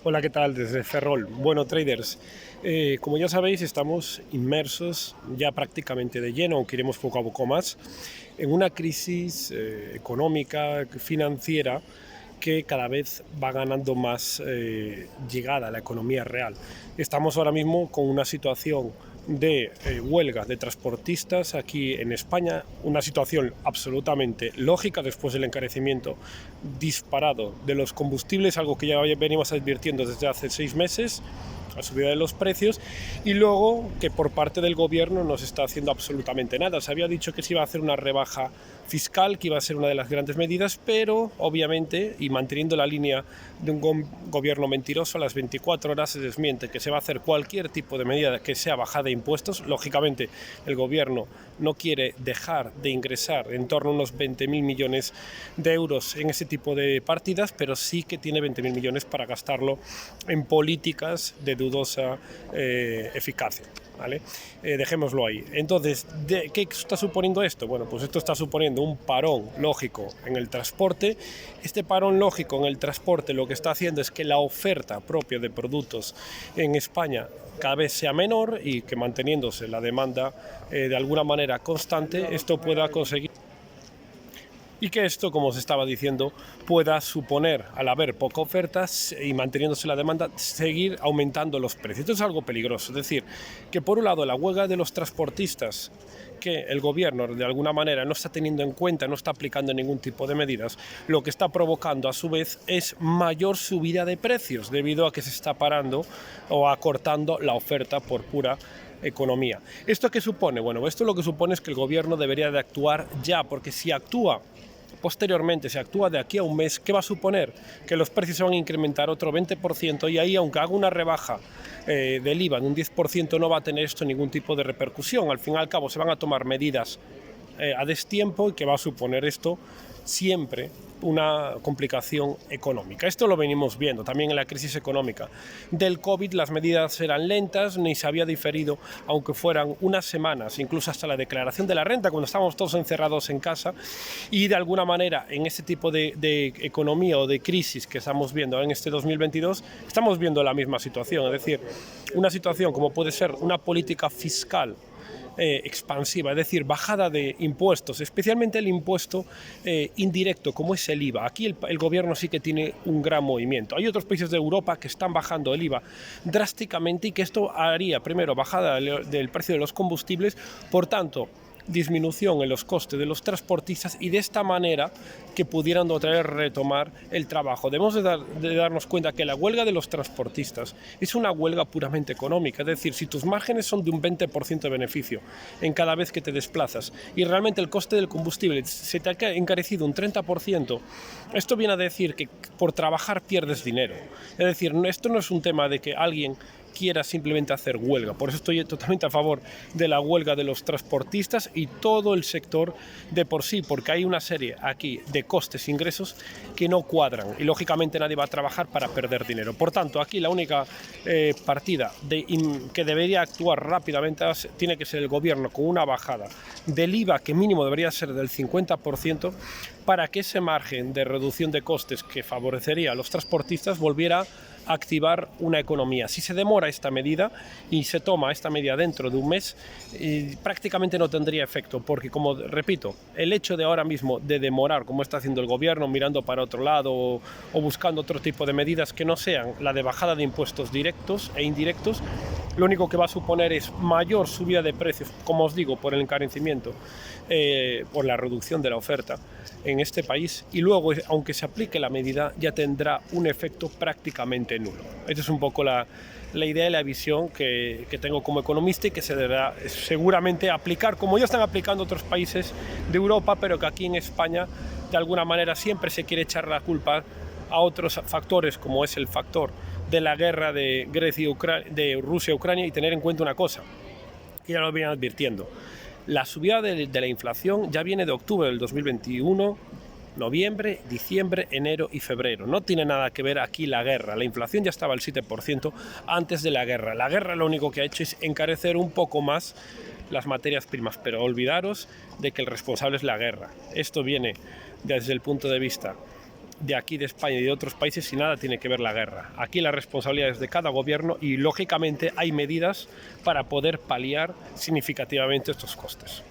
Hola, ¿qué tal? Desde Ferrol. Bueno, traders, como ya sabéis, estamos inmersos ya prácticamente de lleno, aunque iremos poco a poco más, en una crisis económica, financiera, que cada vez va ganando más llegada a la economía real. Estamos ahora mismo con una situación de huelga de transportistas aquí en España, una situación absolutamente lógica después del encarecimiento disparado de los combustibles, algo que ya venimos advirtiendo desde hace 6 meses, la subida de los precios, y luego que por parte del gobierno no se está haciendo absolutamente nada. Se había dicho que se iba a hacer una rebaja fiscal, que iba a ser una de las grandes medidas, pero obviamente, y manteniendo la línea de un gobierno mentiroso, a las 24 horas se desmiente que se va a hacer cualquier tipo de medida que sea bajada de impuestos. Lógicamente, el gobierno no quiere dejar de ingresar en torno a unos 20.000 millones de euros en ese tipo de partidas, pero sí que tiene 20.000 millones para gastarlo en políticas de dudosa eficacia. ¿Vale? Dejémoslo ahí. Entonces, ¿qué está suponiendo esto? Bueno, pues esto está suponiendo un parón lógico en el transporte. Este parón lógico en el transporte lo que está haciendo es que la oferta propia de productos en España cada vez sea menor y que manteniéndose la demanda de alguna manera constante, esto pueda conseguir y que esto, como os estaba diciendo, pueda suponer, al haber poca oferta y manteniéndose la demanda, seguir aumentando los precios. Esto es algo peligroso, es decir, que por un lado la huelga de los transportistas, que el gobierno de alguna manera no está teniendo en cuenta, no está aplicando ningún tipo de medidas, lo que está provocando a su vez es mayor subida de precios debido a que se está parando o acortando la oferta por pura economía. ¿Esto qué supone? Bueno, esto lo que supone es que el gobierno debería de actuar ya, porque si actúa posteriormente, se actúa de aquí a un mes, ¿qué va a suponer? Que los precios se van a incrementar otro 20% y ahí, aunque haga una rebaja del IVA de un 10%, no va a tener esto ningún tipo de repercusión. Al fin y al cabo se van a tomar medidas a destiempo y que va a suponer esto siempre una complicación económica. Esto lo venimos viendo también en la crisis económica del COVID. Las medidas eran lentas, ni se había diferido, aunque fueran unas semanas, incluso hasta la declaración de la renta, cuando estábamos todos encerrados en casa. Y de alguna manera, en este tipo de economía o de crisis que estamos viendo en este 2022, estamos viendo la misma situación, es decir, una situación como puede ser una política fiscal expansiva, es decir, bajada de impuestos, especialmente el impuesto indirecto, como es el IVA. Aquí el gobierno sí que tiene un gran movimiento. Hay otros países de Europa que están bajando el IVA drásticamente y que esto haría, primero, bajada del precio de los combustibles, por tanto, disminución en los costes de los transportistas y de esta manera que pudieran otra vez retomar el trabajo. Debemos de darnos cuenta que la huelga de los transportistas es una huelga puramente económica, es decir, si tus márgenes son de un 20% de beneficio en cada vez que te desplazas y realmente el coste del combustible se te ha encarecido un 30%, esto viene a decir que por trabajar pierdes dinero. Es decir, esto no es un tema de que alguien quiera simplemente hacer huelga. Por eso estoy totalmente a favor de la huelga de los transportistas y todo el sector de por sí, porque hay una serie aquí de costes e ingresos que no cuadran y lógicamente nadie va a trabajar para perder dinero. Por tanto, aquí la única partida que debería actuar rápidamente tiene que ser el gobierno con una bajada del IVA que mínimo debería ser del 50% para que ese margen de reducción de costes que favorecería a los transportistas volviera a activar una economía. Si se demora esta medida y se toma esta medida dentro de un mes, prácticamente no tendría efecto, porque, como repito, el hecho de ahora mismo de demorar, como está haciendo el gobierno, mirando para otro lado o buscando otro tipo de medidas que no sean la de bajada de impuestos directos e indirectos, lo único que va a suponer es mayor subida de precios, como os digo, por el encarecimiento, por la reducción de la oferta en este país, y luego, aunque se aplique la medida, ya tendrá un efecto prácticamente nulo. Esta es un poco la idea y la visión que tengo como economista y que se deberá seguramente aplicar, como ya están aplicando otros países de Europa, pero que aquí en España, de alguna manera, siempre se quiere echar la culpa a otros factores, como es el factor de la guerra de Rusia-Ucrania, y tener en cuenta una cosa, que ya lo vienen advirtiendo. La subida de la inflación ya viene de octubre del 2021, noviembre, diciembre, enero y febrero. No tiene nada que ver aquí la guerra. La inflación ya estaba al 7% antes de la guerra. La guerra lo único que ha hecho es encarecer un poco más las materias primas, pero olvidaros de que el responsable es la guerra. Esto viene desde el punto de vista de aquí de España y de otros países y nada tiene que ver la guerra. Aquí la responsabilidad es de cada gobierno y lógicamente hay medidas para poder paliar significativamente estos costes.